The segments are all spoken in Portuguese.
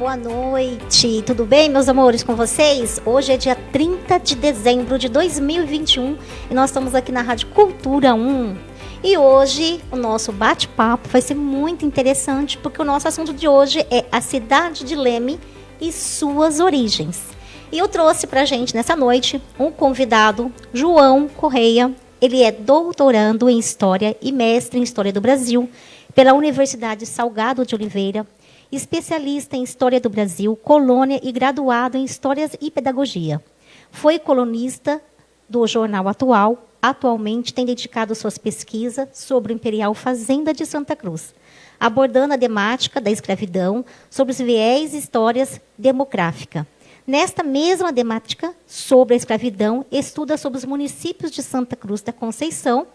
boa noite. Tudo bem, meus amores, com vocês? Hoje é dia 30 de dezembro de 2021 e nós estamos aqui na Rádio Cultura 1. E hoje o nosso bate-papo vai ser muito interessante porque o nosso assunto de hoje é a cidade de Leme e suas origens. E eu trouxe pra gente nessa noite um convidado, João Correia. Ele é doutorando em História e mestre em História do Brasil pela Universidade Salgado de Oliveira, especialista em História do Brasil, colônia e graduado em Histórias e Pedagogia. Foi colunista do Jornal Atual. Atualmente tem dedicado suas pesquisas sobre o Imperial Fazenda de Santa Cruz, abordando a temática da escravidão sobre os viés e histórias demográfica. Nesta mesma temática, sobre a escravidão, estuda sobre os municípios de Santa Cruz da Conceição,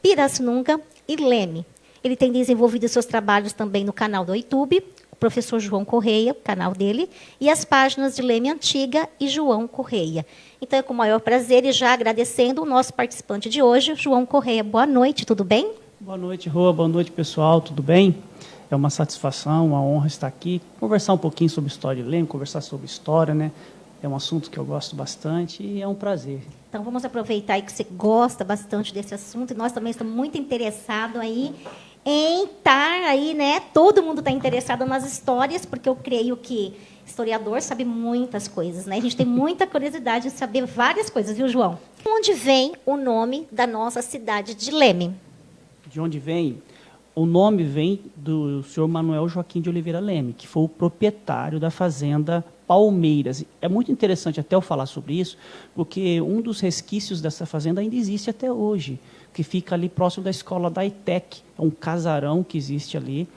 Pirassununga e Leme. Ele tem desenvolvido seus trabalhos também no canal do YouTube, o professor João Correia, o canal dele, e as páginas de Leme Antiga e João Correia. Então, é com o maior prazer e já agradecendo o nosso participante de hoje, João Correia. Boa noite, tudo bem? Boa noite, Rô. Boa noite, pessoal. Tudo bem? É uma satisfação, uma honra estar aqui, conversar um pouquinho sobre história de Leme, conversar sobre história, né? É um assunto que eu gosto bastante e é um prazer. Então, vamos aproveitar aí que você gosta bastante desse assunto e nós também estamos muito interessados aí em estar aí, né? Todo mundo está interessado nas histórias, porque eu creio que historiador sabe muitas coisas, né? A gente tem muita curiosidade em saber várias coisas, viu, João? De onde vem o nome da nossa cidade de Leme? De onde vem? O nome vem do senhor Manuel Joaquim de Oliveira Leme, que foi o proprietário da fazenda Palmeiras. É muito interessante até eu falar sobre isso, porque um dos resquícios dessa fazenda ainda existe até hoje, que fica ali próximo da escola da ITEC, é um casarão que existe ali,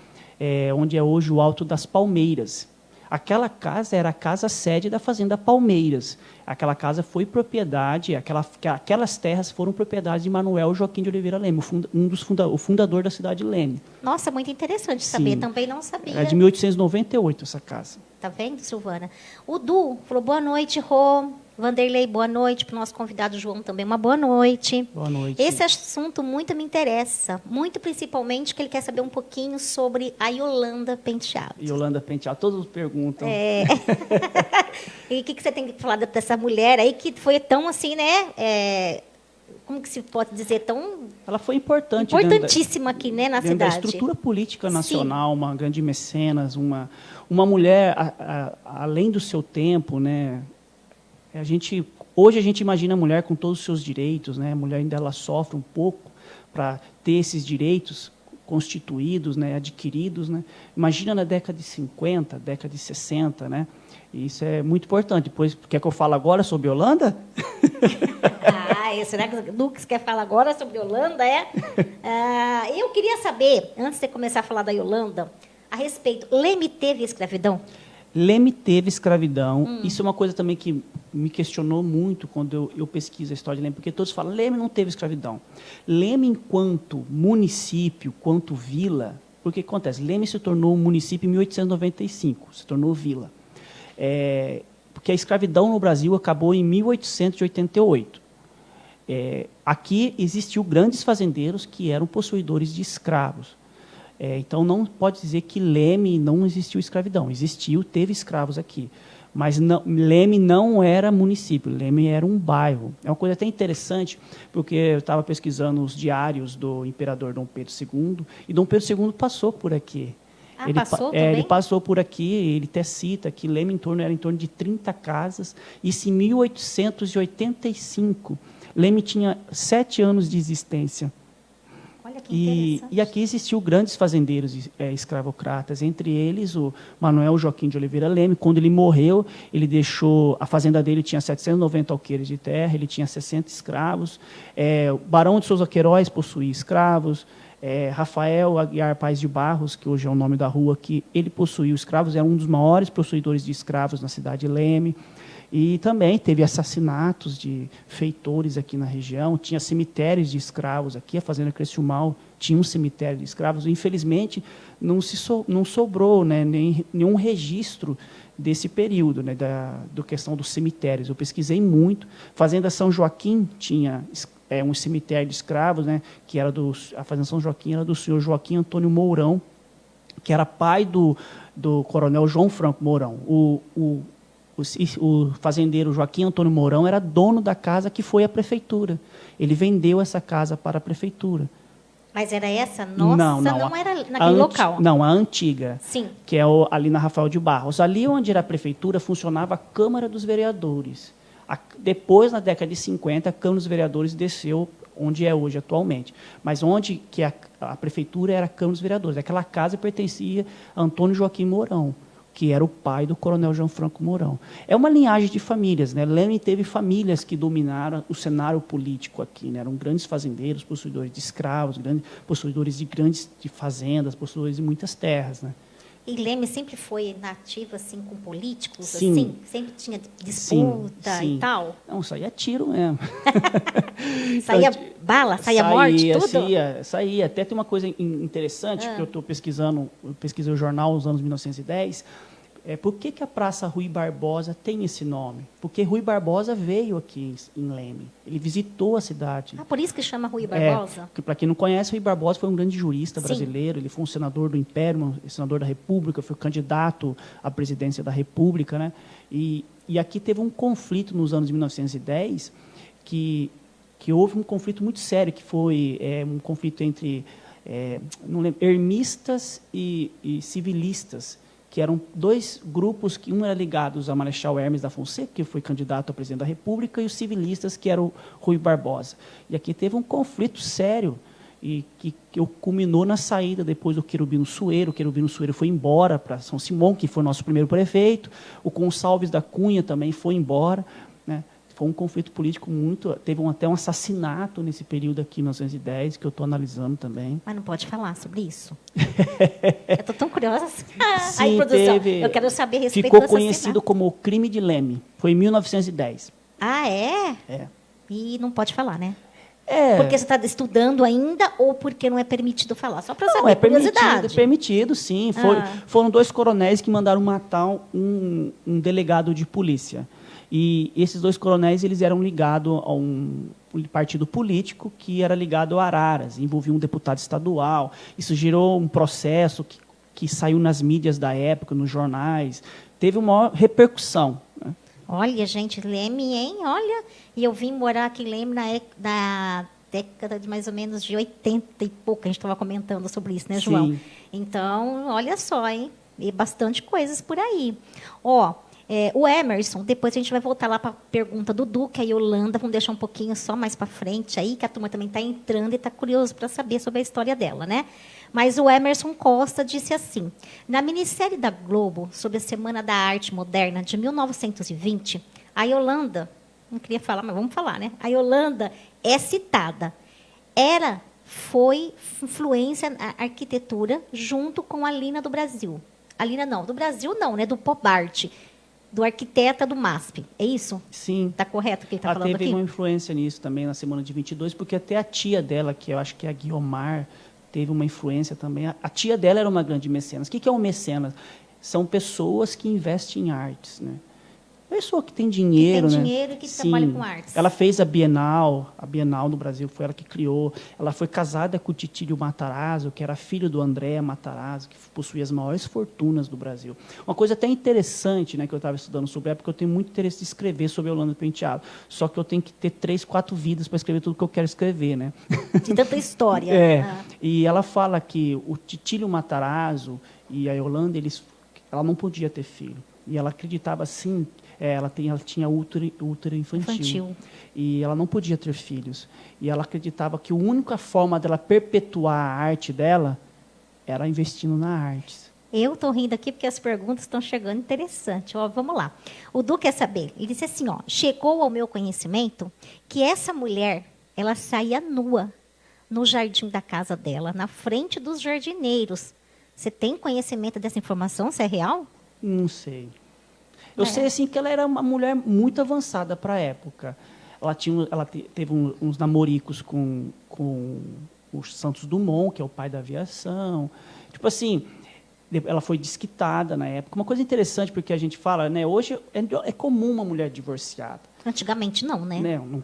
onde é hoje o Alto das Palmeiras. Aquela casa era a casa-sede da Fazenda Palmeiras. Aquela casa foi propriedade, aquelas terras foram propriedade de Manuel Joaquim de Oliveira Leme, o fundador da cidade de Leme. Nossa, muito interessante saber. Sim. Também não sabia. É de 1898 essa casa. Tá vendo, Silvana? O Du falou boa noite, Rô. Vanderlei, boa noite. Para o nosso convidado João também, uma boa noite. Boa noite. Esse assunto muito me interessa, muito principalmente que ele quer saber um pouquinho sobre a Yolanda Penteado. Yolanda Penteado, todos perguntam. E o que você tem que falar dessa mulher aí que foi tão assim, né? Como que se pode dizer, tão... Ela foi importante. Importantíssima aqui, né, na cidade. Da estrutura política nacional, sim. Uma grande mecenas, uma mulher além do seu tempo, né? Hoje a gente imagina a mulher com todos os seus direitos, né? A mulher ainda ela sofre um pouco para ter esses direitos constituídos, né? Adquiridos, né? Imagina na década de 50, década de 60, né? E isso é muito importante. Depois, quer que eu fale agora sobre Yolanda? Será que o Lucas quer falar agora sobre Yolanda? Eu queria saber, antes de começar a falar da Yolanda, a respeito, Leme teve escravidão? Leme teve escravidão. Isso é uma coisa também que me questionou muito quando eu pesquiso a história de Leme, porque todos falam, Leme não teve escravidão. Leme, enquanto município, quanto vila, porque o que acontece? Leme se tornou um município em 1895, se tornou vila. Porque a escravidão no Brasil acabou em 1888. Aqui existiu grandes fazendeiros que eram possuidores de escravos. Então, não pode dizer que Leme não existiu escravidão. Existiu, teve escravos aqui. Mas Leme não era município, Leme era um bairro. É uma coisa até interessante, porque eu estava pesquisando os diários do imperador Dom Pedro II, e Dom Pedro II passou por aqui. Ele passou por aqui, ele até cita que Leme era em torno de 30 casas, isso em 1885. Leme tinha 7 anos de existência. Olha que interessante. E aqui existiu grandes fazendeiros escravocratas, entre eles o Manuel Joaquim de Oliveira Leme. Quando ele morreu, ele deixou, a fazenda dele tinha 790 alqueires de terra, ele tinha 60 escravos. O Barão de Souza Queiroz possuía escravos. Rafael Aguiar Paes de Barros, que hoje é o nome da rua, que ele possuía escravos, era um dos maiores possuidores de escravos na cidade de Leme. E também teve assassinatos de feitores aqui na região, tinha cemitérios de escravos aqui, a Fazenda Criciúmal tinha um cemitério de escravos. Infelizmente, não sobrou, né, nenhum registro desse período, né, da questão dos cemitérios. Eu pesquisei muito. Fazenda São Joaquim tinha um cemitério de escravos, né, que era a Fazenda São Joaquim era do senhor Joaquim Antônio Mourão, que era pai do coronel João Franco Mourão. O fazendeiro Joaquim Antônio Mourão era dono da casa que foi à prefeitura. Ele vendeu essa casa para a prefeitura. Mas era essa? Nossa, não era naquele local. Não, a antiga. Sim. Que é ali na Rafael de Barros. Ali onde era a prefeitura, funcionava a Câmara dos Vereadores. Depois, na década de 50, a Câmara dos Vereadores desceu onde é hoje, atualmente. Mas onde que a prefeitura era a Câmara dos Vereadores. Aquela casa pertencia a Antônio Joaquim Mourão, que era o pai do coronel João Franco Mourão. É uma linhagem de famílias, né? Leme teve famílias que dominaram o cenário político aqui, né? Eram grandes fazendeiros, possuidores de escravos, possuidores de grandes fazendas, possuidores de muitas terras, né? E Leme sempre foi nativo, assim, com políticos, Sim. assim? Sempre tinha disputa Sim. e tal? Não, saía tiro mesmo. Saía bala, saía morte, tudo? Saía. Até tem uma coisa interessante, que eu estou pesquisando, eu pesquisei o jornal nos anos 1910, por que a Praça Rui Barbosa tem esse nome? Porque Rui Barbosa veio aqui em Leme. Ele visitou a cidade. Ah, por isso que chama Rui Barbosa? Para quem não conhece, Rui Barbosa foi um grande jurista Sim. brasileiro. Ele foi um senador do Império, um senador da República, foi candidato à presidência da República, né? E aqui teve um conflito nos anos 1910, que houve um conflito muito sério, que foi um conflito entre não lembro, ermistas e civilistas, que eram dois grupos, que um era ligado a Marechal Hermes da Fonseca, que foi candidato a presidente da República, e os civilistas, que era o Rui Barbosa. E aqui teve um conflito sério, e que culminou na saída depois do Querubino Sueiro. O Querubino Sueiro foi embora para São Simão, que foi nosso primeiro prefeito. O Gonçalves da Cunha também foi embora, né? Foi um conflito político muito... Teve até um assassinato nesse período aqui, em 1910, que eu estou analisando também. Mas não pode falar sobre isso. Eu estou tão curiosa. Sim, aí, produção, eu quero saber a respeito ficou do conhecido como o crime de Leme. Foi em 1910. Ah, é? É. E não pode falar, né? É. Porque você está estudando ainda ou porque não é permitido falar? Só para saber, Não, é curiosidade. permitido, sim. Foram dois coronéis que mandaram matar um delegado de polícia. E esses dois coronéis, eles eram ligados a um partido político que era ligado a Araras, envolvia um deputado estadual. Isso gerou um processo que saiu nas mídias da época, nos jornais. Teve uma maior repercussão, né? Olha, gente, Leme, hein? Olha, e eu vim morar aqui em Leme na década de mais ou menos de 80 e pouco. A gente estava comentando sobre isso, né, João? Sim. Então, olha só, hein? E bastante coisas por aí. Ó, o Emerson, depois a gente vai voltar lá para a pergunta do Duque, a Yolanda, vamos deixar um pouquinho só mais para frente aí, que a turma também está entrando e está curioso para saber sobre a história dela, né? Mas o Emerson Costa disse assim: na minissérie da Globo sobre a Semana da Arte Moderna de 1920, a Yolanda, não queria falar, mas vamos falar, né? A Yolanda é citada. Foi influência na arquitetura junto com a Lina do Brasil. A Lina não, do Brasil não, né? Do Pop Art, do arquiteta do MASP. É isso? Sim. Está correto o que ele está Ela falando teve aqui? uma influência nisso também na semana de 22, porque até a tia dela, que eu acho que é a Guiomar, teve uma influência também. A tia dela era uma grande mecenas. O que é um mecenas? São pessoas que investem em artes, né? Pessoa que tem dinheiro, que tem né? dinheiro e que Sim. trabalha com artes. Ela fez a Bienal no Brasil, foi ela que criou. Ela foi casada com o Titílio Matarazzo, que era filho do André Matarazzo, que possuía as maiores fortunas do Brasil. Uma coisa até interessante, né, que eu estava estudando sobre ela, porque eu tenho muito interesse de escrever sobre a Yolanda Penteado. Só que eu tenho que ter 3, 4 vidas para escrever tudo que eu quero escrever, né? De tanta história. E ela fala que o Titílio Matarazzo e a Yolanda, ela não podia ter filho. E ela acreditava, assim, ela tinha útero infantil. E ela não podia ter filhos. E ela acreditava que a única forma dela perpetuar a arte dela era investindo na arte. Eu estou rindo aqui porque as perguntas estão chegando interessantes. Ó, vamos lá. O Du quer saber. Ele disse assim, ó, chegou ao meu conhecimento que essa mulher, ela saía nua no jardim da casa dela, na frente dos jardineiros. Você tem conhecimento dessa informação? Se é real? Não sei. Eu sei assim que ela era uma mulher muito avançada para a época. Ela teve uns namoricos com o Santos Dumont, que é o pai da aviação. Tipo assim, ela foi desquitada na época. Uma coisa interessante, porque a gente fala, né, hoje é comum uma mulher divorciada. Antigamente não, né?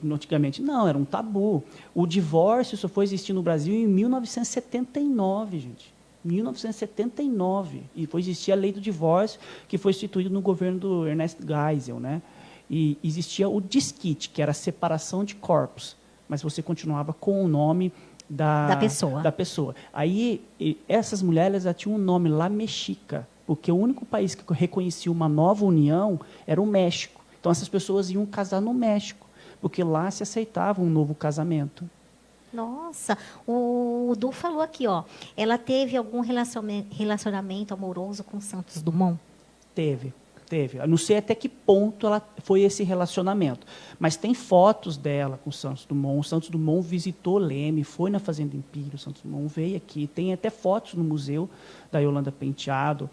Antigamente não, era um tabu. O divórcio só foi existir no Brasil em 1979, gente. 1979. E depois existia a lei do divórcio, que foi instituída no governo do Ernesto Geisel, né? E existia o desquite, que era a separação de corpos, mas você continuava com o nome da pessoa. Aí, essas mulheres já tinham um nome lá, Mexica, porque o único país que reconhecia uma nova união era o México. Então, essas pessoas iam casar no México, porque lá se aceitava um novo casamento. Nossa, o Du falou aqui, ó. Ela teve algum relacionamento amoroso com Santos Dumont? Teve. Eu não sei até que ponto foi esse relacionamento. Mas tem fotos dela com o Santos Dumont. O Santos Dumont visitou Leme, foi na Fazenda Empírio. O Santos Dumont veio aqui. Tem até fotos no museu da Yolanda Penteado.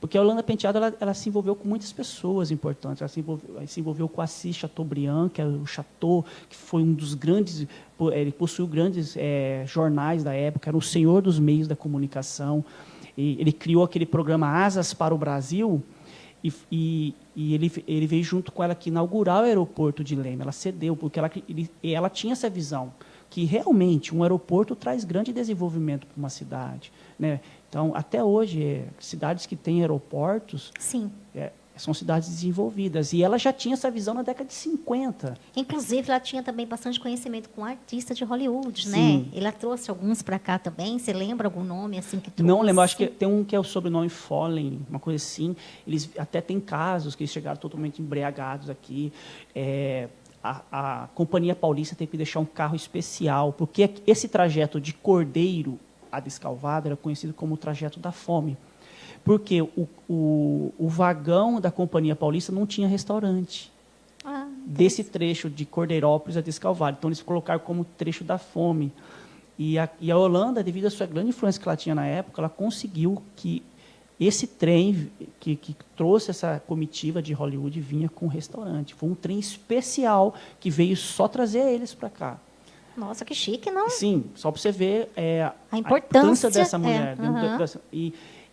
Porque a Yolanda Penteado ela se envolveu com muitas pessoas importantes. Ela se envolveu com Assis Chateaubriand, que era o Chateau, que foi um dos grandes... Ele possuiu grandes jornais da época, era o senhor dos meios da comunicação. E ele criou aquele programa Asas para o Brasil, e ele veio junto com ela aqui inaugurar o aeroporto de Leme. Ela cedeu, porque ela tinha essa visão, que realmente um aeroporto traz grande desenvolvimento para uma cidade, né? Então, até hoje, cidades que têm aeroportos... Sim. São cidades desenvolvidas. E ela já tinha essa visão na década de 50. Inclusive, ela tinha também bastante conhecimento com artistas de Hollywood, Sim. né? Ela trouxe alguns para cá também. Você lembra algum nome assim que trouxe? Não lembro. Acho que tem um que é o sobrenome Follen, uma coisa assim. Eles até têm casos que eles chegaram totalmente embriagados aqui. A Companhia Paulista teve que deixar um carro especial, porque esse trajeto de Cordeiro a Descalvado era conhecido como o trajeto da fome. Porque o vagão da Companhia Paulista não tinha restaurante. Desse trecho de Cordeirópolis a Descalvado. Então, eles colocaram como trecho da fome. E a Holanda, devido à sua grande influência que ela tinha na época, ela conseguiu que esse trem que trouxe essa comitiva de Hollywood vinha com restaurante. Foi um trem especial que veio só trazer eles para cá. Nossa, que chique, não? Sim, só para você ver a importância dessa mulher.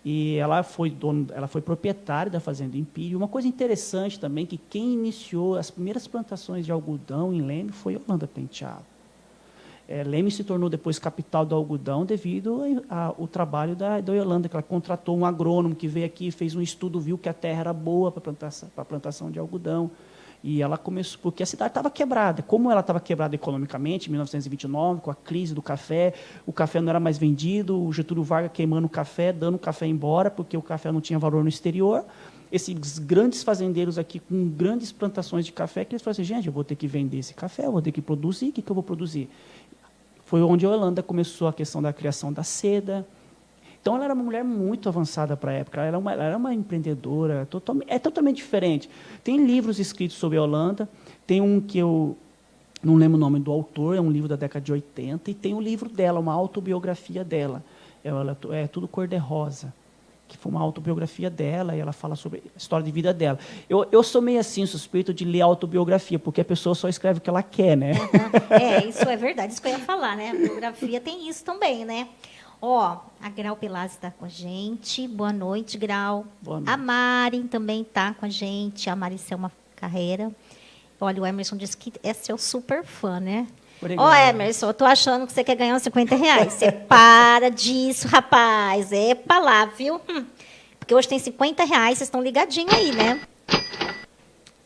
E ela foi proprietária da Fazenda Empírio. Uma coisa interessante também, que quem iniciou as primeiras plantações de algodão em Leme foi Yolanda Penteado. Leme se tornou depois capital do algodão devido ao trabalho da Yolanda, que ela contratou um agrônomo que veio aqui, fez um estudo, viu que a terra era boa para a plantação de algodão. E ela começou, porque a cidade estava quebrada. Como ela estava quebrada economicamente, em 1929, com a crise do café, o café não era mais vendido, o Getúlio Vargas queimando o café, dando o café embora, porque o café não tinha valor no exterior. Esses grandes fazendeiros aqui, com grandes plantações de café, que eles falaram assim, gente, eu vou ter que vender esse café, eu vou ter que produzir, o que eu vou produzir? Foi onde a Holanda começou a questão da criação da seda. Então, ela era uma mulher muito avançada para a época. Ela era uma empreendedora, totalmente diferente. Tem livros escritos sobre a Holanda. Tem um que eu não lembro o nome do autor, é um livro da década de 80, e tem um livro dela, uma autobiografia dela. É tudo cor-de-rosa, que foi uma autobiografia dela, e ela fala sobre a história de vida dela. Eu sou meio assim, suspeito de ler autobiografia, porque a pessoa só escreve o que ela quer, né? Isso é verdade, isso que eu ia falar, né? A biografia tem isso também, né? Ó, a Grau Pelazzi está com a gente. Boa noite, Grau. Boa noite. A Mari também está com a gente. A Maricelma Carreira. Olha, o Emerson disse que é seu super fã, né? Ó, Emerson, eu tô achando que você quer ganhar uns R$50. Você para disso, rapaz. É pra lá, viu? Porque hoje tem R$50, vocês estão ligadinhos aí, né?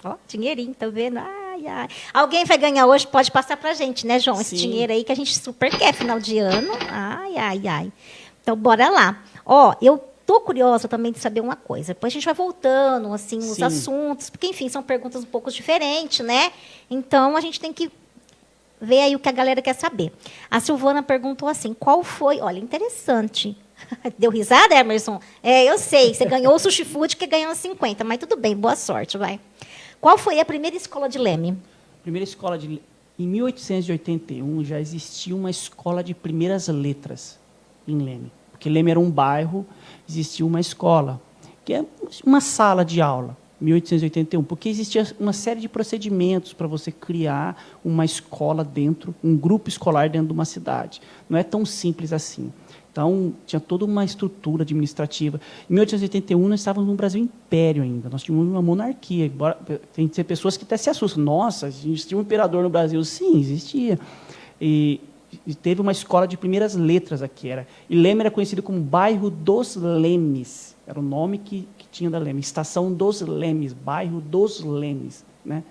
Ó, dinheirinho, tá vendo? Ai, ai. Alguém vai ganhar hoje, pode passar pra gente, né, João? Esse dinheiro aí que a gente super quer, final de ano. Ai, ai, ai. Então, bora lá. Ó, eu tô curiosa também de saber uma coisa. Depois a gente vai voltando, assim, os assuntos. Porque, enfim, são perguntas um pouco diferentes, né? Então, a gente tem que ver aí o que a galera quer saber. A Silvana perguntou assim, qual foi... Olha, interessante. Deu risada, Emerson? Eu sei, você ganhou o Sushi Food, que ganhou 50, mas tudo bem, boa sorte, vai. Qual foi a primeira escola de Leme? Primeira escola de... Em 1881, já existia uma escola de primeiras letras em Leme. Porque Leme era um bairro, existia uma escola, que é uma sala de aula, 1881, porque existia uma série de procedimentos para você criar uma escola dentro, um grupo escolar dentro de uma cidade. Não é tão simples assim. Então, tinha toda uma estrutura administrativa. Em 1881, nós estávamos no Brasil Império ainda. Nós tínhamos uma monarquia. Embora, tem pessoas que até se assustam. Nossa, existia um imperador no Brasil. Sim, existia. E teve uma escola de primeiras letras aqui. E Leme era conhecido como Bairro dos Lemes. Era o nome que tinha da Leme. Estação dos Lemes, Bairro dos Lemes. Né?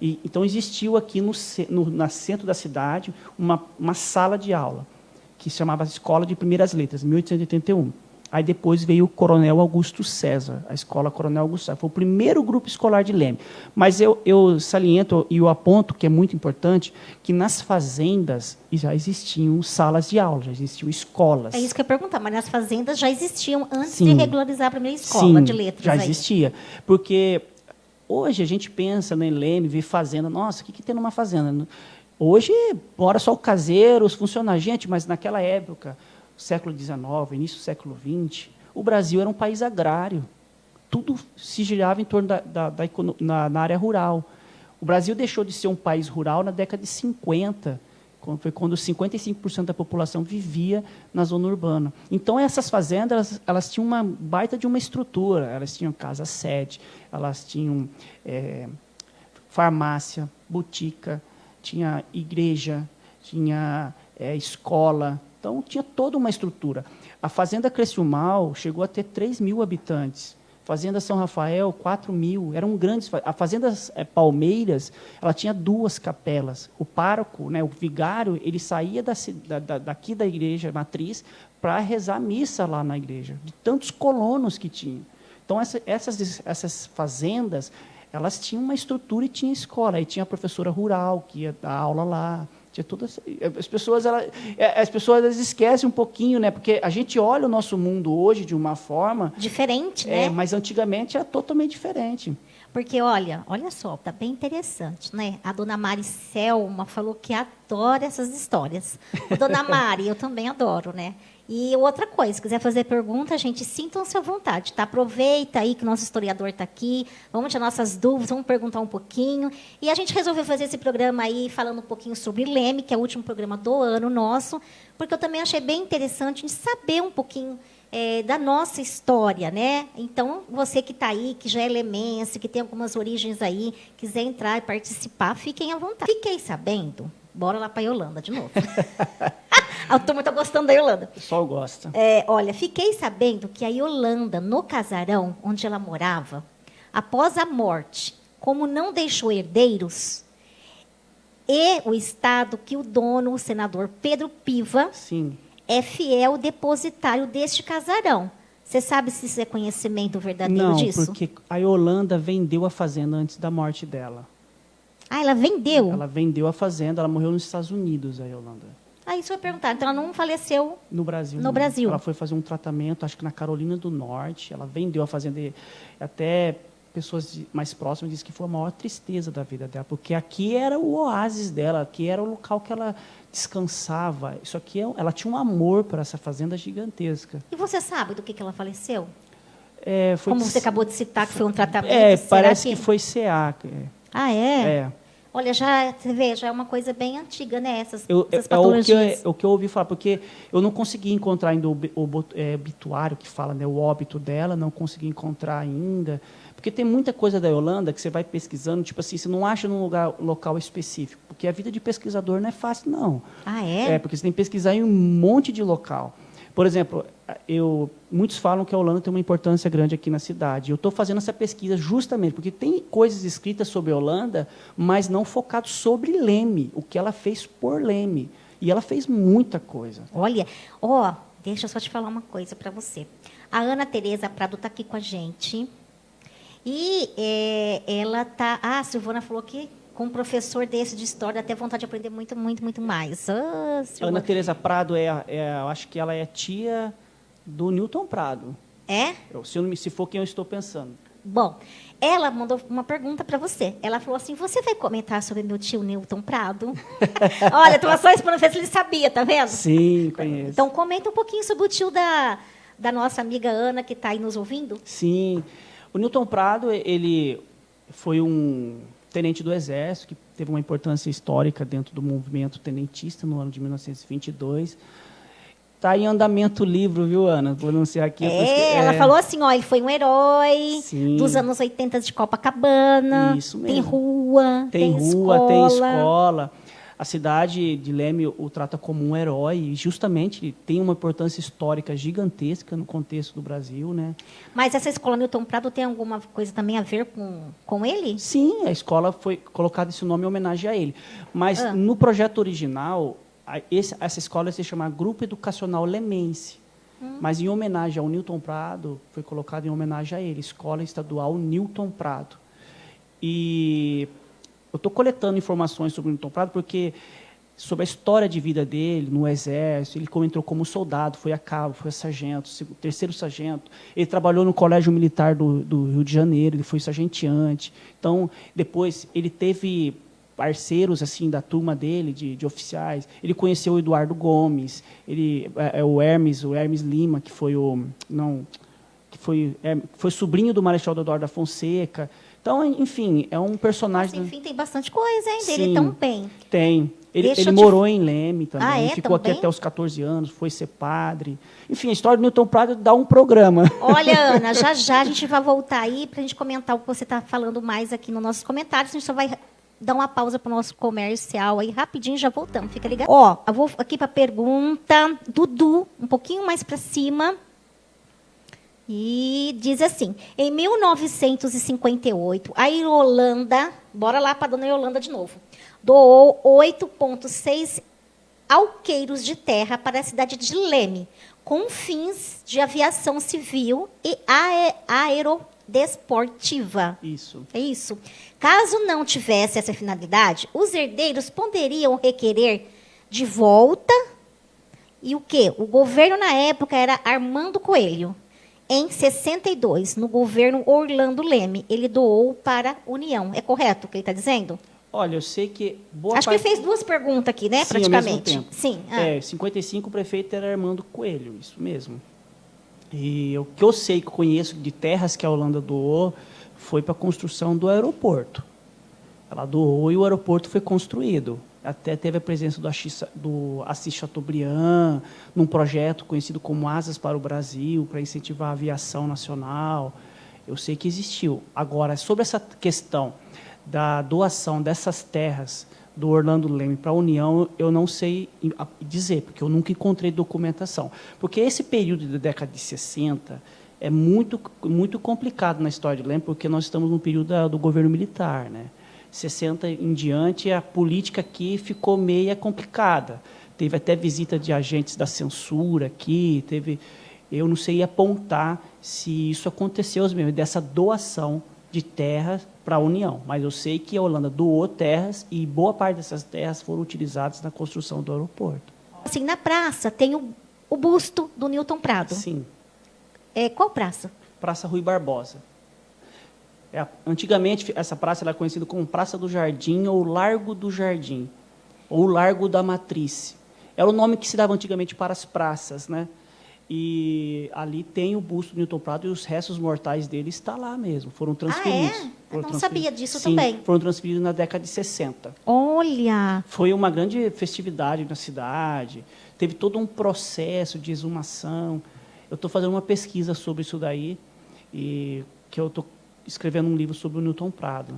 Então, existiu aqui no centro da cidade uma sala de aula, que se chamava Escola de Primeiras Letras, 1881. Aí depois veio o Coronel Augusto César, a Escola Coronel Augusto César. Foi o primeiro grupo escolar de Leme. Mas eu saliento e eu aponto, que é muito importante, que nas fazendas já existiam salas de aula, já existiam escolas. É isso que eu ia perguntar, mas nas fazendas já existiam antes Sim. de regularizar a primeira escola de letras. Já existia. Porque hoje a gente pensa em Leme, vê fazenda, nossa, o que tem numa fazenda? Hoje, mora só o caseiro, os funcionários. Gente, mas naquela época, século XIX, início do século XX, o Brasil era um país agrário. Tudo se girava em torno na área rural. O Brasil deixou de ser um país rural na década de 50, foi quando 55% da população vivia na zona urbana. Então, essas fazendas, elas tinham uma baita de uma estrutura. Elas tinham casa-sede, elas tinham farmácia, botica, tinha igreja, tinha escola. Então, tinha toda uma estrutura. A Fazenda Criciúmal chegou a ter 3 mil habitantes. Fazenda São Rafael, 4 mil. Eram grandes. A Fazenda Palmeiras, ela tinha 2 capelas. O pároco, né, o vigário, ele saía daqui da igreja matriz para rezar a missa lá na igreja, de tantos colonos que tinha. Então, essas fazendas, elas tinham uma estrutura e tinha escola. Aí tinha a professora rural, que ia dar aula lá. Tinha todas, as pessoas elas esquecem um pouquinho, né? Porque a gente olha o nosso mundo hoje de uma forma diferente, né? Mas antigamente era totalmente diferente. Porque olha só, tá bem interessante, né? A dona Mari Selma falou que adora essas histórias. A dona Mari, eu também adoro, né? E outra coisa, se quiser fazer pergunta, gente, sintam-se à vontade, tá? Aproveita aí que o nosso historiador está aqui, vamos tirar nossas dúvidas, vamos perguntar um pouquinho. E a gente resolveu fazer esse programa aí falando um pouquinho sobre Leme, que é o último programa do ano nosso, porque eu também achei bem interessante saber um pouquinho da nossa história, né? Então, você que está aí, que já é lemense, que tem algumas origens aí, quiser entrar e participar, fiquem à vontade. Fiquei sabendo, bora lá para a Yolanda de novo. A turma está gostando da Yolanda. O pessoal gosta. Olha, fiquei sabendo que a Yolanda, no casarão onde ela morava, após a morte, como não deixou herdeiros, e o Estado que o dono, o senador Pedro Piva, sim, é fiel depositário deste casarão. Você sabe se isso é conhecimento verdadeiro disso? Não, porque a Yolanda vendeu a fazenda antes da morte dela. Ah, ela vendeu? Ela vendeu a fazenda, ela morreu nos Estados Unidos, a Yolanda. Isso eu ia perguntar. Então, ela não faleceu no Brasil. No Brasil. Ela foi fazer um tratamento, acho que na Carolina do Norte. Ela vendeu a fazenda. Até pessoas mais próximas dizem que foi a maior tristeza da vida dela, porque aqui era o oásis dela, aqui era o local que ela descansava. Isso aqui, ela tinha um amor por essa fazenda gigantesca. E você sabe do que ela faleceu? Foi como você acabou de citar, que foi um tratamento. Parece que foi CA. Ah, é? É. Olha, você vê, já é uma coisa bem antiga, né? Essas patologias. O que eu ouvi falar, porque eu não consegui encontrar ainda o obituário que fala, né, o óbito dela, não consegui encontrar ainda. Porque tem muita coisa da Yolanda que você vai pesquisando, tipo assim, você não acha num local específico. Porque a vida de pesquisador não é fácil, não. Ah, é? Porque você tem que pesquisar em um monte de local. Por exemplo, muitos falam que a Yolanda tem uma importância grande aqui na cidade. Eu estou fazendo essa pesquisa justamente porque tem coisas escritas sobre a Yolanda, mas não focado sobre Leme, o que ela fez por Leme. E ela fez muita coisa. Olha, deixa eu só te falar uma coisa para você. A Ana Tereza Prado está aqui com a gente. E ela está... a Silvana falou que com um professor desse de história, dá até vontade de aprender muito, muito, muito mais. Ana Tereza Prado, eu acho que ela é tia do Newton Prado. É? Se for quem eu estou pensando. Bom, ela mandou uma pergunta para você. Ela falou assim, você vai comentar sobre meu tio Newton Prado? Olha, estou só esperando ver se ele sabia, tá vendo? Sim, conheço. Então, comenta um pouquinho sobre o tio da nossa amiga Ana, que está aí nos ouvindo. Sim. O Newton Prado, ele foi um tenente do Exército, que teve uma importância histórica dentro do movimento tenentista no ano de 1922. Está em andamento o livro, viu, Ana? Vou anunciar aqui. Ela falou assim, ele foi um herói. Sim. Dos anos 80 de Copacabana. Isso mesmo. Tem rua, tem escola. A cidade de Leme o trata como um herói e justamente tem uma importância histórica gigantesca no contexto do Brasil, né? Mas essa escola Newton Prado tem alguma coisa também a ver com ele? Sim, a escola foi colocado esse nome em homenagem a ele. Mas no projeto original, essa escola se chama Grupo Educacional Lemense. Mas em homenagem ao Newton Prado, foi colocado em homenagem a ele, Escola Estadual Newton Prado. E eu estou coletando informações sobre o Newton Prado porque sobre a história de vida dele no Exército, ele entrou como soldado, foi a cabo, foi a sargento, terceiro sargento. Ele trabalhou no Colégio Militar do Rio de Janeiro, ele foi sargenteante. Então, depois, ele teve parceiros assim da turma dele, de oficiais. Ele conheceu o Eduardo Gomes, o Hermes Lima, que foi foi sobrinho do Marechal Deodoro da Fonseca. Então, enfim, é um personagem... Nossa, enfim, tem bastante coisa, hein, dele também. Tem. Ele morou em Leme também, ficou também? aqui até os 14 anos, foi ser padre. Enfim, a história do Newton Prado dá um programa. Olha, Ana, já a gente vai voltar aí para a gente comentar o que você está falando mais aqui nos nossos comentários. A gente só vai dar uma pausa para o nosso comercial aí, rapidinho, já voltamos. Fica ligado. Ó, eu vou aqui para a pergunta. Dudu, um pouquinho mais para cima. E diz assim, em 1958, a Irolanda, bora lá para a dona Yolanda de novo, doou 8,6 alqueires de terra para a cidade de Leme, com fins de aviação civil e aerodesportiva. Isso. É isso. Caso não tivesse essa finalidade, os herdeiros poderiam requerer de volta, e o quê? O governo na época era Armando Coelho. Em 62, no governo Orlando Leme, ele doou para a União. É correto o que ele está dizendo? Olha, eu sei que Acho que ele fez duas perguntas aqui, né? Sim, praticamente. ao mesmo tempo. Sim. Em 55 o prefeito era Armando Coelho, isso mesmo. E o que eu sei, que conheço de terras que a Holanda doou, foi para a construção do aeroporto. Ela doou e o aeroporto foi construído. Até teve a presença do Assis Chateaubriand, num projeto conhecido como Asas para o Brasil, para incentivar a aviação nacional. Eu sei que existiu. Agora, sobre essa questão da doação dessas terras do Orlando Leme para a União, eu não sei dizer, porque eu nunca encontrei documentação. Porque esse período da década de 60 é muito, muito complicado na história de Leme, porque nós estamos no período do governo militar, né? 60 em diante, a política aqui ficou meio complicada. Teve até visita de agentes da censura aqui, eu não sei apontar se isso aconteceu mesmo, dessa doação de terras para a União. Mas eu sei que a Holanda doou terras e boa parte dessas terras foram utilizadas na construção do aeroporto. Assim, na praça tem o busto do Newton Prado. Sim. Qual praça? Praça Rui Barbosa. Antigamente, essa praça era conhecida como Praça do Jardim ou Largo do Jardim, ou Largo da Matriz. Era o nome que se dava antigamente para as praças, né? E ali tem o busto do Newton Prado e os restos mortais dele estão lá mesmo, foram transferidos. Eu não sabia disso. Sim, também. Foram transferidos na década de 60. Olha! Foi uma grande festividade na cidade, teve todo um processo de exumação. Eu estou fazendo uma pesquisa sobre isso daí, e que eu estou escrevendo um livro sobre o Newton Prado.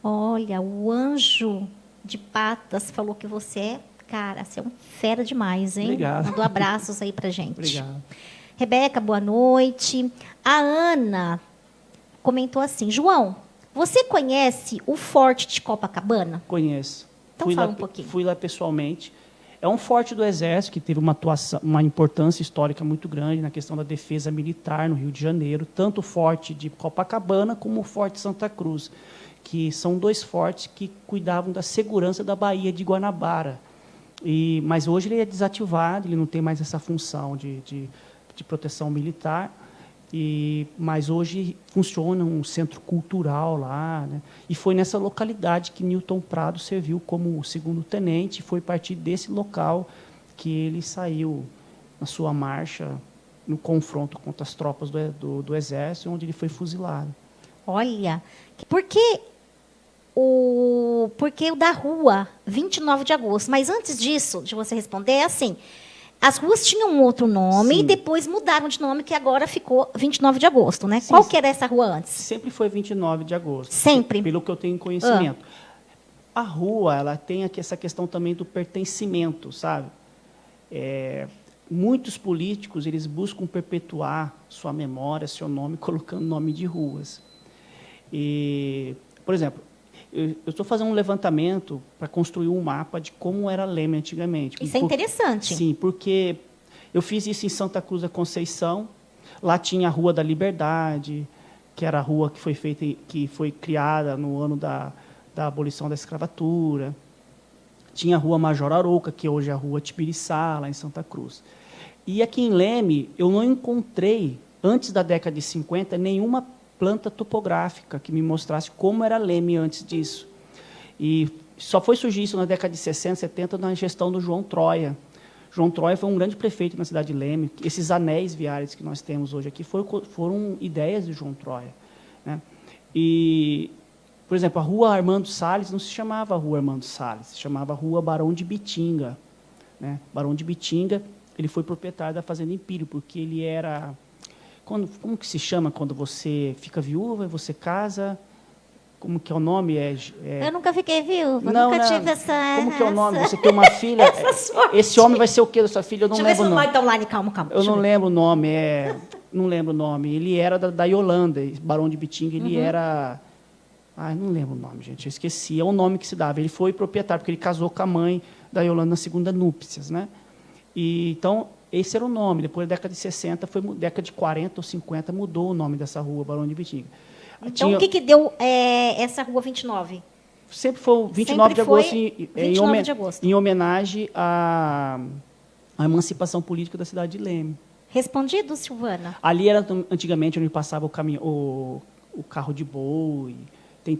Olha, o Anjo de Patas falou que você você é um fera demais, hein? Obrigado. Mandou abraços aí pra gente. Obrigado. Rebeca, boa noite. A Ana comentou assim, João, você conhece o Forte de Copacabana? Conheço. Então fala um pouquinho. Fui lá pessoalmente. É um forte do Exército que teve uma importância histórica muito grande na questão da defesa militar no Rio de Janeiro, tanto o forte de Copacabana como o forte Santa Cruz, que são dois fortes que cuidavam da segurança da Baía de Guanabara. Mas hoje ele é desativado, ele não tem mais essa função de proteção militar, mas hoje funciona um centro cultural lá, né? E foi nessa localidade que Newton Prado serviu como segundo-tenente, e foi a partir desse local que ele saiu na sua marcha, no confronto contra as tropas do Exército, onde ele foi fuzilado. Olha, porque o da rua 29 de agosto, mas antes disso, de você responder, é assim... As ruas tinham um outro nome. Sim. E depois mudaram de nome, que agora ficou 29 de agosto, né? Sim. Qual que era essa rua antes? Sempre foi 29 de agosto. Sempre? Pelo que eu tenho conhecimento. A rua, ela tem aqui essa questão também do pertencimento, sabe? Muitos políticos, eles buscam perpetuar sua memória, seu nome, colocando nome de ruas. E, por exemplo, eu estou fazendo um levantamento para construir um mapa de como era Leme antigamente. Isso é interessante. Sim, porque eu fiz isso em Santa Cruz da Conceição. Lá tinha a Rua da Liberdade, que era a rua que foi criada no ano da abolição da escravatura. Tinha a Rua Major Arouca, que hoje é a Rua Tibiriçá, lá em Santa Cruz. E aqui em Leme, eu não encontrei, antes da década de 50, nenhuma planta topográfica que me mostrasse como era Leme antes disso. E só foi surgir isso na década de 60, 70, na gestão do João Troia. João Troia foi um grande prefeito na cidade de Leme. Esses anéis viários que nós temos hoje aqui foram ideias de João Troia, né? E, por exemplo, a Rua Armando Salles não se chamava Rua Armando Salles, se chamava Rua Barão de Bitinga, né? Barão de Bitinga, ele foi proprietário da Fazenda Empírio, porque ele era... Como que se chama quando você fica viúva e você casa? Como que é o nome? Eu nunca fiquei viúva, não, nunca não. tive essa... Como que é o nome? Você tem uma filha... Esse homem vai ser o quê da sua filha? Eu não lembro o nome. Deixa eu ver se o online, calma. Eu não lembro o nome. Não lembro o nome. Ele era da Yolanda, Barão de Bitinga, ele era... não lembro o nome, gente. Eu esqueci. É o nome que se dava. Ele foi proprietário, porque ele casou com a mãe da Yolanda na segunda núpcias, né? E, então, esse era o nome. Depois da década de 60, década de 40 ou 50, mudou o nome dessa rua, Barão de Bitinga. Então, o que deu essa Rua 29? Sempre foi o 29 de agosto, 29 de agosto. Em homenagem à emancipação política da cidade de Leme. Respondido, Silvana? Ali era antigamente onde passava o carro de boi.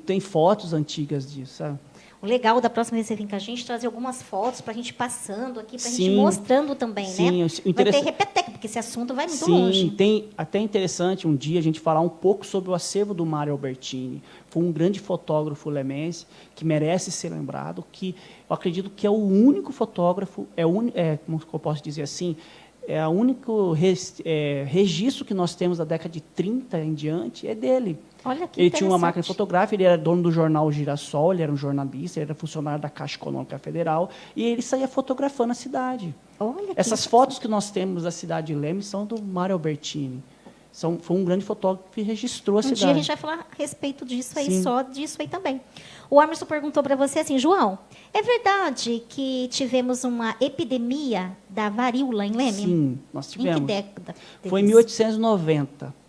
Tem fotos antigas disso, sabe? O legal da próxima vez que você vir com a gente, trazer algumas fotos para a gente passando aqui, para a gente Sim. mostrando também, Sim, né? Vai ter repeteco, porque esse assunto vai muito longe. Tem até interessante um dia a gente falar um pouco sobre o acervo do Mário Albertini. Foi um grande fotógrafo lemense que merece ser lembrado, que eu acredito que é o único fotógrafo, como eu posso dizer assim, é o único registro que nós temos da década de 30 em diante, é dele. Olha que ele tinha uma máquina fotográfica, ele era dono do jornal Girassol, ele era um jornalista, ele era funcionário da Caixa Econômica Federal, e ele saía fotografando a cidade. Olha Essas fotos que nós temos da cidade de Leme são do Mário Albertini. Foi um grande fotógrafo que registrou a cidade. Um dia a gente vai falar a respeito disso aí, Sim. só disso aí também. O Emerson perguntou para você assim, João, é verdade que tivemos uma epidemia da varíola em Leme? Sim, nós tivemos. Em que década? Foi em 1890.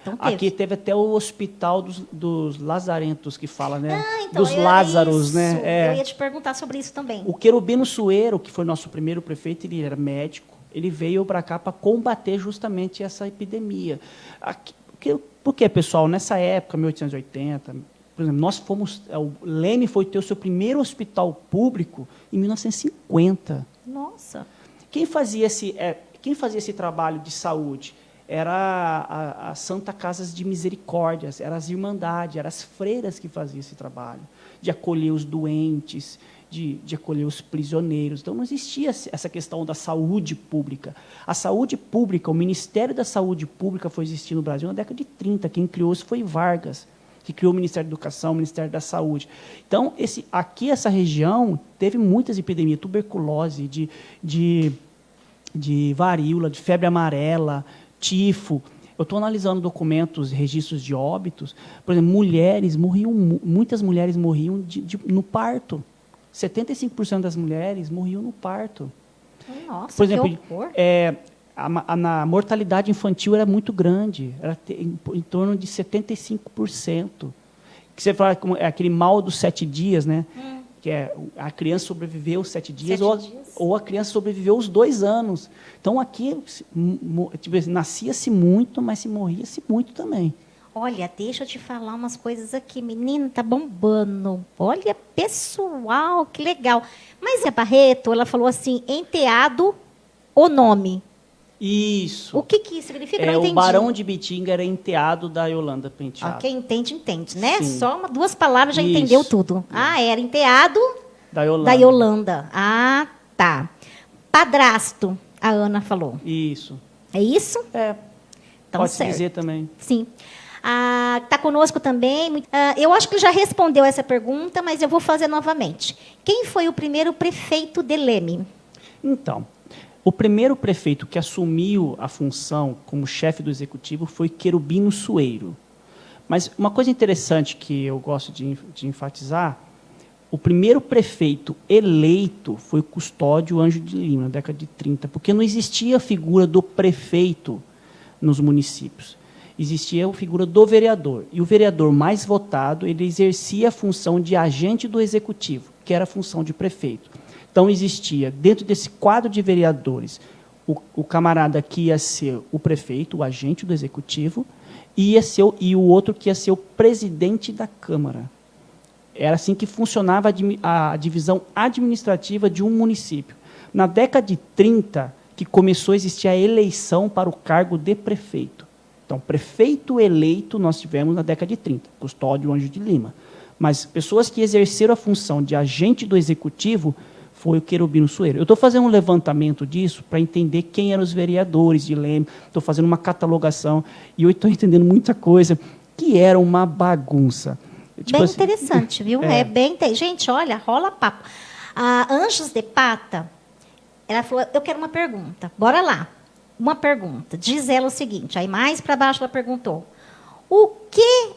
Então, teve. Aqui teve até o hospital dos lazarentos, que fala, né? Então, dos Lázaros, isso. né? Eu ia te perguntar sobre isso também. O Querubino Sueiro, que foi nosso primeiro prefeito, ele era médico, ele veio para cá para combater justamente essa epidemia. Por quê, pessoal? Nessa época, 1880, por exemplo, o Leme foi ter o seu primeiro hospital público em 1950. Nossa. Quem fazia esse trabalho de saúde? Era a Santa Casas de Misericórdias, eram as irmandades, eram as freiras que faziam esse trabalho, de acolher os doentes, de acolher os prisioneiros. Então, não existia essa questão da saúde pública. A saúde pública, o Ministério da Saúde Pública foi existir no Brasil na década de 30. Quem criou isso foi Vargas, que criou o Ministério da Educação, o Ministério da Saúde. Então, essa região teve muitas epidemias, tuberculose, de varíola, de febre amarela, tifo. Eu estou analisando documentos, registros de óbitos. Por exemplo, muitas mulheres morriam no parto. 75% das mulheres morriam no parto. Nossa, por exemplo, que horror. A mortalidade infantil era muito grande, era em torno de 75%. Que você fala aquele mal dos 7 dias, né? Que a criança sobreviveu 7 dias, ou a criança sobreviveu os 2 anos. Então, aqui, nascia-se muito, mas se morria-se muito também. Olha, deixa eu te falar umas coisas aqui. Menina, tá bombando. Olha, pessoal, que legal. Mas a Barreto, ela falou assim, enteado o nome. Isso. O que isso significa? Não entendi. O Barão de Bitinga era enteado da Yolanda Penteado. Quem entende, entende, né? Sim. Só 2 palavras já Isso. entendeu tudo. Era enteado da Yolanda. Ah, tá. Padrasto, a Ana falou. Isso. É isso? Pode-se dizer também. Sim. Está conosco também. Eu acho que ele já respondeu essa pergunta, mas eu vou fazer novamente. Quem foi o primeiro prefeito de Leme? Então, o primeiro prefeito que assumiu a função como chefe do executivo foi Querubino Sueiro. Mas uma coisa interessante que eu gosto de enfatizar, o primeiro prefeito eleito foi Custódio Anjo de Lima, na década de 30, porque não existia a figura do prefeito nos municípios. Existia a figura do vereador. E o vereador mais votado, ele exercia a função de agente do executivo, que era a função de prefeito. Então, existia, dentro desse quadro de vereadores, o camarada que ia ser o prefeito, o agente do executivo, e o outro que ia ser o presidente da Câmara. Era assim que funcionava a divisão administrativa de um município. Na década de 30, que começou a existir a eleição para o cargo de prefeito. Então, prefeito eleito nós tivemos na década de 30, Custódio Anjo de Lima. Mas pessoas que exerceram a função de agente do executivo foi o Querubino Sueiro. Eu estou fazendo um levantamento disso para entender quem eram os vereadores de Leme, estou fazendo uma catalogação, e eu estou entendendo muita coisa, que era uma bagunça. Tipo bem assim, interessante, viu? É bem... Gente, olha, rola papo. A Anjos de Pata, ela falou, eu quero uma pergunta. Bora lá. Uma pergunta. Diz ela o seguinte, aí mais para baixo ela perguntou, o que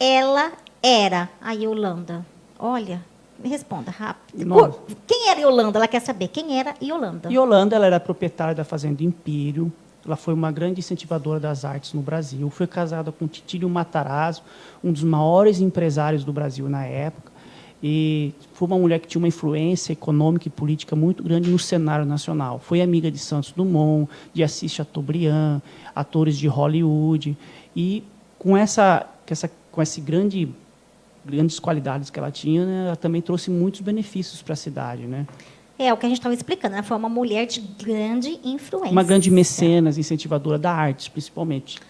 ela era, a Yolanda? Olha... Me responda rápido. Nossa. Quem era Yolanda? Ela quer saber. Quem era Yolanda? Yolanda, ela era proprietária da Fazenda Império. Ela foi uma grande incentivadora das artes no Brasil. Foi casada com Titílio Matarazzo, um dos maiores empresários do Brasil na época. E foi uma mulher que tinha uma influência econômica e política muito grande no cenário nacional. Foi amiga de Santos Dumont, de Assis Chateaubriand, atores de Hollywood. E com esse grandes qualidades que ela tinha, né, ela também trouxe muitos benefícios para a cidade, né? É o que a gente estava explicando. Ela foi uma mulher de grande influência. Uma grande mecenas, incentivadora da arte, principalmente.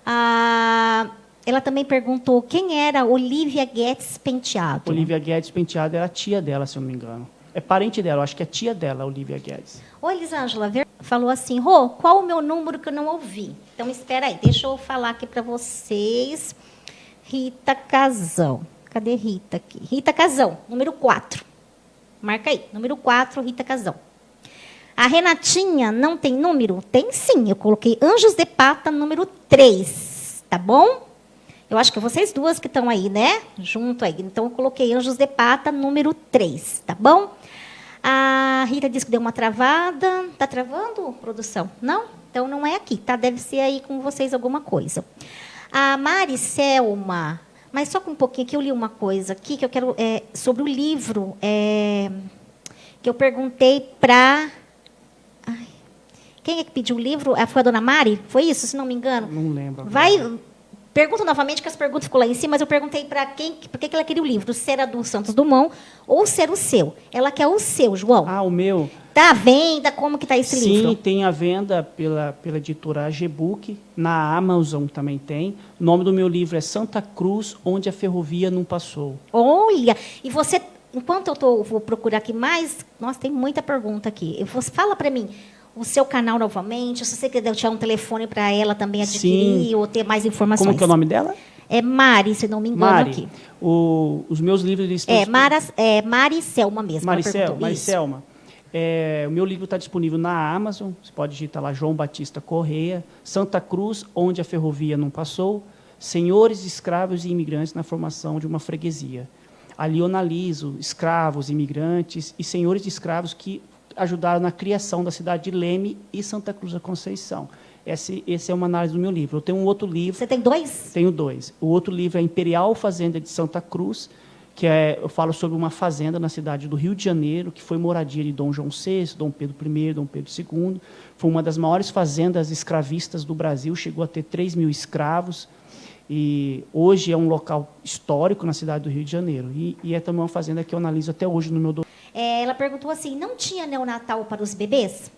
Ela também perguntou quem era Olívia Guedes Penteado. Olívia Guedes Penteado era a tia dela, se eu não me engano. É parente dela, eu acho que é tia dela, Olívia Guedes. Ô, Elisângela, falou assim, Rô, qual o meu número que eu não ouvi? Então, espera aí, deixa eu falar aqui para vocês. Rita Casão. Cadê Rita aqui? Rita Casão, número 4. Marca aí, número 4, Rita Casão. A Renatinha não tem número? Tem sim, eu coloquei Anjos de Pata, número 3, tá bom? Eu acho que vocês duas que estão aí, né? Junto aí. Então, eu coloquei Anjos de Pata, número 3, tá bom? A Rita disse que deu uma travada. Tá travando, produção? Não? Então, não é aqui, tá? Deve ser aí com vocês alguma coisa. A Maricelma... Mas só com um pouquinho, que eu li uma coisa aqui, que eu quero... sobre o livro, que eu perguntei para... Quem é que pediu o livro? Foi a dona Mari? Foi isso, se não me engano? Não lembro. Pergunta novamente, que as perguntas ficou lá em cima, mas eu perguntei para quem, por que ela queria o livro, se era do Santos Dumont ou se era o seu. Ela quer o seu, João. O meu. Está à venda? Como que está esse livro? Sim, tem à venda pela editora AGBook, na Amazon também tem. O nome do meu livro é Santa Cruz, Onde a Ferrovia Não Passou. Olha, e você, enquanto eu vou procurar aqui mais, nossa, tem muita pergunta aqui. Fala para mim, o seu canal novamente, se você quiser deixar um telefone para ela também adquirir, sim, ou ter mais informações. Como que é o nome dela? É Mari, se não me engano, Mari. Aqui. Os meus livros... Eles estão... Maricelma mesmo. Maricelma. O meu livro está disponível na Amazon, você pode digitar lá João Batista Correia, Santa Cruz, Onde a Ferrovia Não Passou, Senhores, Escravos e Imigrantes na Formação de uma Freguesia. Ali eu analiso escravos, imigrantes e senhores de escravos que ajudaram na criação da cidade de Leme e Santa Cruz da Conceição. Esse é uma análise do meu livro. Eu tenho um outro livro... Você tem 2? Tenho 2. O outro livro é Imperial Fazenda de Santa Cruz, que eu falo sobre uma fazenda na cidade do Rio de Janeiro, que foi moradia de Dom João VI, Dom Pedro I, Dom Pedro II. Foi uma das maiores fazendas escravistas do Brasil, chegou a ter 3.000 escravos. E hoje é um local histórico na cidade do Rio de Janeiro. E é também uma fazenda que eu analiso até hoje no meu doutorado. Ela perguntou assim, não tinha neonatal para os bebês?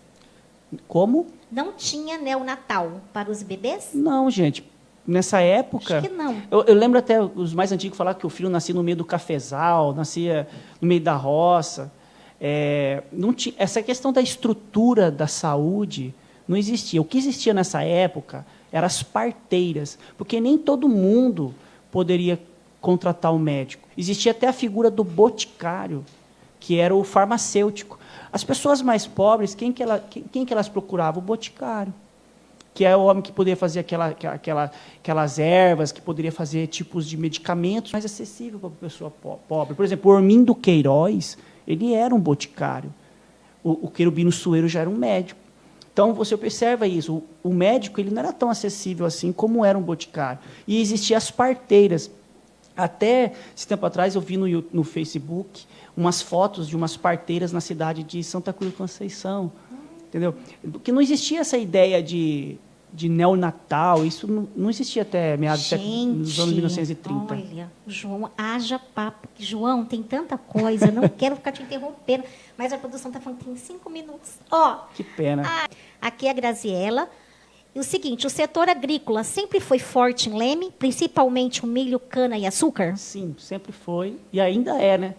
Como? Não tinha neonatal para os bebês? Não, gente. Nessa época... Acho que não. Eu lembro até os mais antigos falar que o filho nascia no meio do cafezal, nascia no meio da roça. Não tinha, essa questão da estrutura da saúde não existia. O que existia nessa época Eram as parteiras, porque nem todo mundo poderia contratar um médico. Existia até a figura do boticário, que era o farmacêutico. As pessoas mais pobres, quem que elas procuravam? O boticário, que é o homem que poderia fazer aquelas ervas, que poderia fazer tipos de medicamentos mais acessíveis para a pessoa pobre. Por exemplo, o Ormindo Queiroz, ele era um boticário. O Querubino Sueiro já era um médico. Então, você observa isso. O médico ele não era tão acessível assim como era um boticário. E existiam as parteiras. Até esse tempo atrás, eu vi no Facebook umas fotos de umas parteiras na cidade de Santa Cruz do Conceição. Entendeu? Que não existia essa ideia de neonatal, isso não existia até meados dos anos 1930. Olha, João, haja papo. João, tem tanta coisa, não quero ficar te interrompendo, mas a produção está falando que tem 5 minutos. Que pena. Aqui é a Graziela. E o seguinte, o setor agrícola sempre foi forte em Leme, principalmente o milho, cana e açúcar? Sim, sempre foi, e ainda é, né?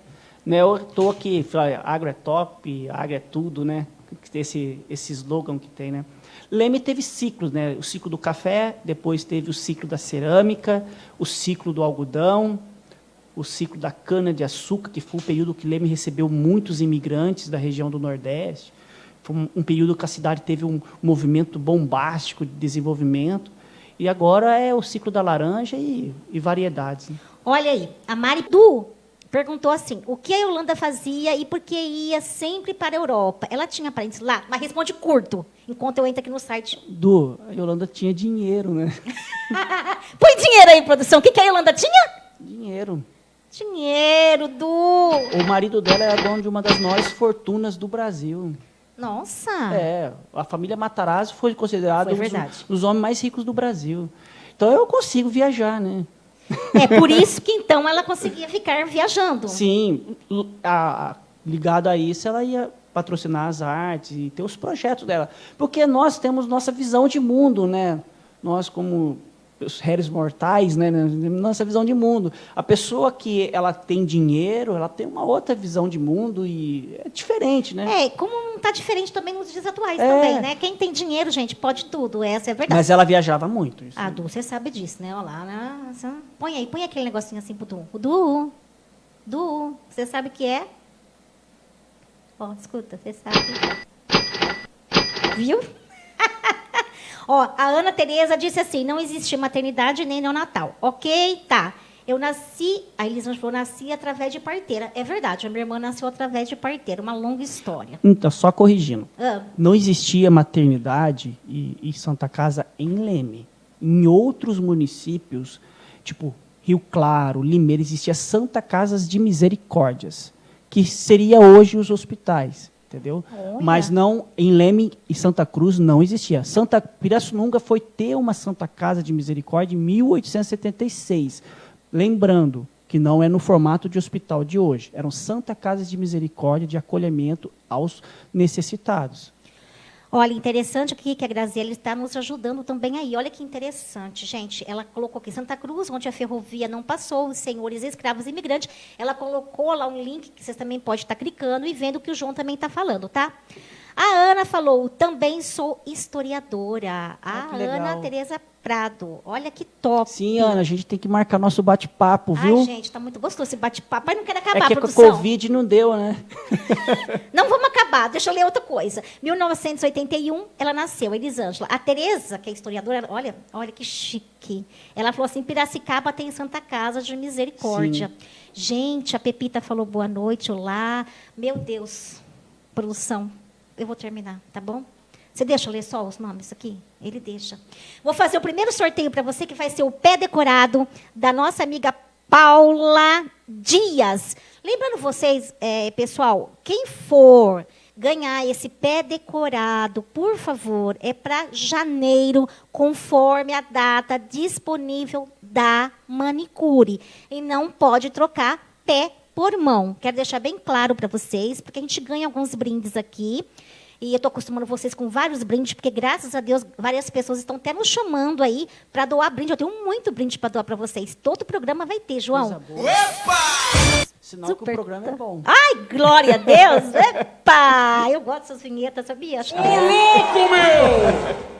Eu estou aqui, agro é top, agro é tudo, né? Esse slogan que tem, né? Leme teve ciclos, né? O ciclo do café, depois teve o ciclo da cerâmica, o ciclo do algodão, o ciclo da cana-de-açúcar, que foi o período que Leme recebeu muitos imigrantes da região do Nordeste. Foi um período que a cidade teve um movimento bombástico de desenvolvimento. E agora é o ciclo da laranja e variedades. Né? Olha aí, a Mari Du perguntou assim, o que a Yolanda fazia e por que ia sempre para a Europa? Ela tinha parentes lá, mas responde curto, enquanto eu entro aqui no site. Du, a Yolanda tinha dinheiro, né? Põe dinheiro aí, produção. O que a Yolanda tinha? Dinheiro. Dinheiro, Du. O marido dela era dono de uma das maiores fortunas do Brasil. Nossa. A família Matarazzo foi considerada um dos homens mais ricos do Brasil. Então, eu consigo viajar, né? É por isso que, então, ela conseguia ficar viajando. Sim. Ligado a isso, ela ia patrocinar as artes e ter os projetos dela. Porque nós temos nossa visão de mundo, né? Nós, como os réis mortais, né? Nossa visão de mundo. A pessoa que ela tem dinheiro, ela tem uma outra visão de mundo e é diferente, né? Como não está diferente também nos dias atuais também, né? Quem tem dinheiro, gente, pode tudo, essa é a verdade. Mas ela viajava muito. Isso. Du, você sabe disso, né? Olha lá, põe aquele negocinho assim pro Du. Du, você sabe o que é? Escuta, você sabe. Viu? A Ana Tereza disse assim, não existe maternidade nem neonatal. Ok, tá. Eu nasci, a Elisângela falou, nasci através de parteira. É verdade, a minha irmã nasceu através de parteira, uma longa história. Então, só corrigindo. Não existia maternidade e Santa Casa em Leme. Em outros municípios, tipo Rio Claro, Limeira, existia Santa Casas de Misericórdias, que seria hoje os hospitais. Entendeu? Mas não, em Leme e Santa Cruz não existia. Pirassununga foi ter uma Santa Casa de Misericórdia em 1876. Lembrando que não é no formato de hospital de hoje. Eram Santa Casas de Misericórdia de acolhimento aos necessitados. Olha, interessante aqui que a Graziela está nos ajudando também aí. Olha que interessante, gente. Ela colocou aqui Santa Cruz, onde a ferrovia não passou, os senhores escravos imigrantes. Ela colocou lá um link que vocês também podem estar clicando e vendo o que o João também está falando, tá? A Ana falou, também sou historiadora. A Ana Tereza Prado. Olha que top. Sim, Ana, a gente tem que marcar nosso bate-papo, viu? Ai, gente, está muito gostoso esse bate-papo. Mas não quero acabar, que produção. Com a Covid não deu, né? Não vamos acabar, deixa eu ler outra coisa. 1981, ela nasceu, Elisângela. A Tereza, que é historiadora, olha que chique. Ela falou assim, Piracicaba tem Santa Casa de Misericórdia. Sim. Gente, a Pepita falou boa noite, olá. Meu Deus, produção. Eu vou terminar, tá bom? Você deixa eu ler só os nomes aqui? Ele deixa. Vou fazer o primeiro sorteio para você, que vai ser o pé decorado da nossa amiga Paula Dias. Lembrando vocês, pessoal, quem for ganhar esse pé decorado, por favor, é para janeiro, conforme a data disponível da manicure. E não pode trocar pé por mão. Quero deixar bem claro para vocês, porque a gente ganha alguns brindes aqui. E eu estou acostumando vocês com vários brindes, porque, graças a Deus, várias pessoas estão até nos chamando aí para doar brinde. Eu tenho muito brinde para doar para vocês. Todo programa vai ter, João. Opa! Sinal que o programa é bom. Ai, glória a Deus! Epa! Eu gosto dessas vinhetas, sabia? Ô, louco, meu!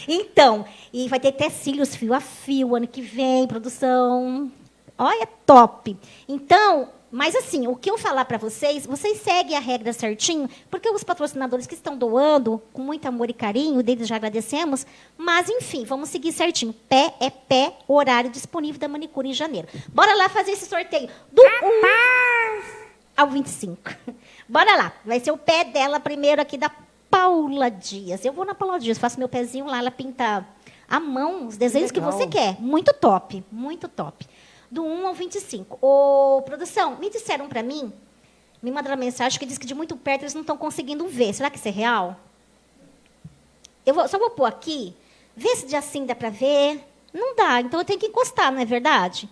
Então, e vai ter até cílios fio a fio ano que vem, produção. Olha, top. Então, mas assim, o que eu falar para vocês seguem a regra certinho, porque os patrocinadores que estão doando, com muito amor e carinho, deles já agradecemos, mas enfim, vamos seguir certinho. Pé é pé, horário disponível da manicure em janeiro. Bora lá fazer esse sorteio do 1 ao 25. Bora lá, vai ser o pé dela primeiro aqui da Paula Dias. Eu vou na Paula Dias, faço meu pezinho lá, ela pinta à mão os desenhos que você quer. Muito top, muito top. Do 1 ao 25. Ô, produção, me disseram para mim, me mandaram mensagem que diz que de muito perto eles não estão conseguindo ver. Será que isso é real? Só vou pôr aqui, ver se de assim dá para ver. Não dá, então eu tenho que encostar, não é verdade?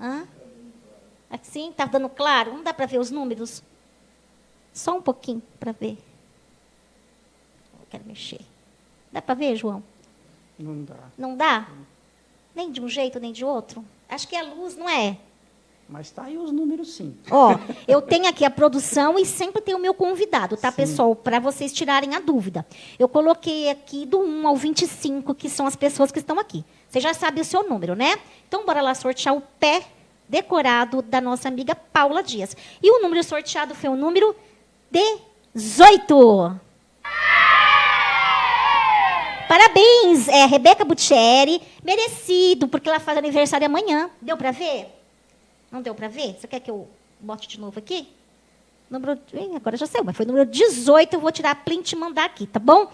Hã? Assim, tá dando claro? Não dá para ver os números? Só um pouquinho para ver. Eu quero mexer. Dá para ver, João? Não dá. Não dá? Nem de um jeito, nem de outro? Acho que é a luz, não é? Mas tá aí os números, sim. Ó, eu tenho aqui a produção e sempre tem o meu convidado, tá, Sim. pessoal? Para vocês tirarem a dúvida. Eu coloquei aqui do 1 ao 25, que são as pessoas que estão aqui. Você já sabe o seu número, né? Então, bora lá sortear o pé decorado da nossa amiga Paula Dias. E o número sorteado foi o número 18. Parabéns, Rebeca Buttieri. Merecido, porque ela faz aniversário amanhã. Deu para ver? Não deu para ver? Você quer que eu bote de novo aqui? Número, agora já saiu, mas foi o número 18. Eu vou tirar a print e mandar aqui, tá bom?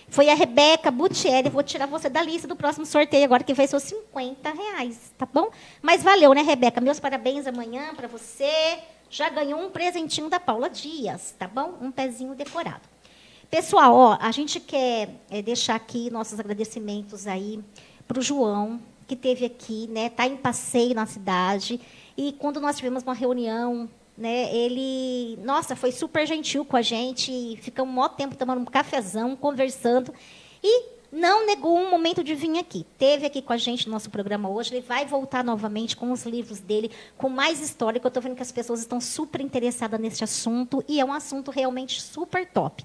Foi a Rebeca Buttieri. Vou tirar você da lista do próximo sorteio agora, que vai ser os R$50, tá bom? Mas valeu, né, Rebeca? Meus parabéns amanhã para você. Já ganhou um presentinho da Paula Dias, tá bom? Um pezinho decorado. Pessoal, ó, a gente quer deixar aqui nossos agradecimentos aí para o João, que esteve aqui, né? Está em passeio na cidade. E quando nós tivemos uma reunião, né, ele, nossa, foi super gentil com a gente. Ficamos um maior tempo tomando um cafezão, conversando. E não negou um momento de vir aqui. Esteve aqui com a gente no nosso programa hoje. Ele vai voltar novamente com os livros dele, com mais história, que eu estou vendo que as pessoas estão super interessadas nesse assunto. E é um assunto realmente super top.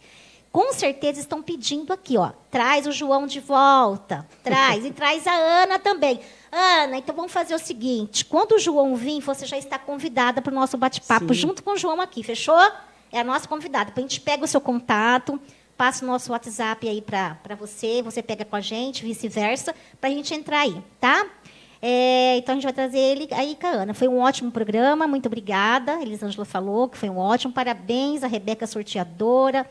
Com certeza estão pedindo aqui, ó, traz o João de volta, traz, e traz a Ana também. Ana, então vamos fazer o seguinte, quando o João vir, você já está convidada para o nosso bate-papo, junto com o João aqui, fechou? É a nossa convidada. Depois a gente pega o seu contato, passa o nosso WhatsApp aí para você pega com a gente, vice-versa, para a gente entrar aí, tá? Então, a gente vai trazer ele aí com a Ana. Foi um ótimo programa, muito obrigada. Elisângela falou que foi um ótimo, parabéns, a Rebeca sorteadora.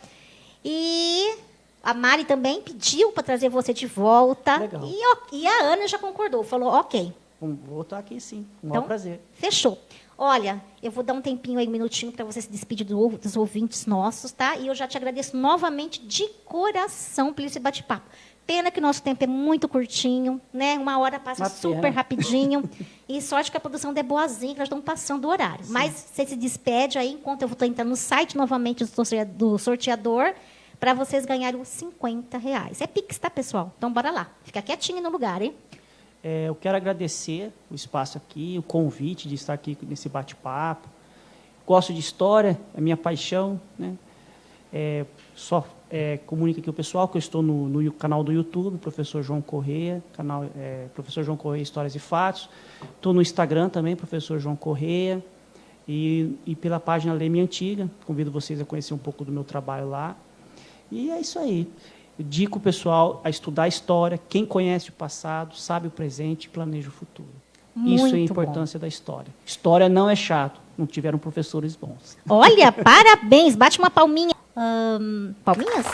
E a Mari também pediu para trazer você de volta. Legal. E a Ana já concordou, falou ok. Vou estar aqui, sim. Um Então, maior prazer. Fechou. Olha, eu vou dar um tempinho aí, um minutinho, para você se despedir dos ouvintes nossos, tá? E eu já te agradeço novamente de coração por esse bate-papo. Pena que o nosso tempo é muito curtinho, né? 1 hora passa super rapidinho. E sorte que a produção é boazinha, que nós estamos passando o horário. Sim. Mas você se despede aí, enquanto eu vou estar entrando no site novamente do sorteador, para vocês ganharem os R$50. É Pix, tá, pessoal? Então, bora lá. Fica quietinho no lugar, hein? Eu quero agradecer o espaço aqui, o convite de estar aqui nesse bate-papo. Gosto de história, é minha paixão, né? Comunico aqui o pessoal que eu estou no canal do YouTube, Professor João Correia, canal Professor João Correia Histórias e Fatos. Estou no Instagram também, Professor João Correia, e pela página Leme Antiga. Convido vocês a conhecer um pouco do meu trabalho lá. E é isso aí. Eu digo o pessoal a estudar a história. Quem conhece o passado, sabe o presente e planeja o futuro. Isso é a importância da história. História não é chato. Não tiveram professores bons. Olha, parabéns. Bate uma palminha. Palminhas?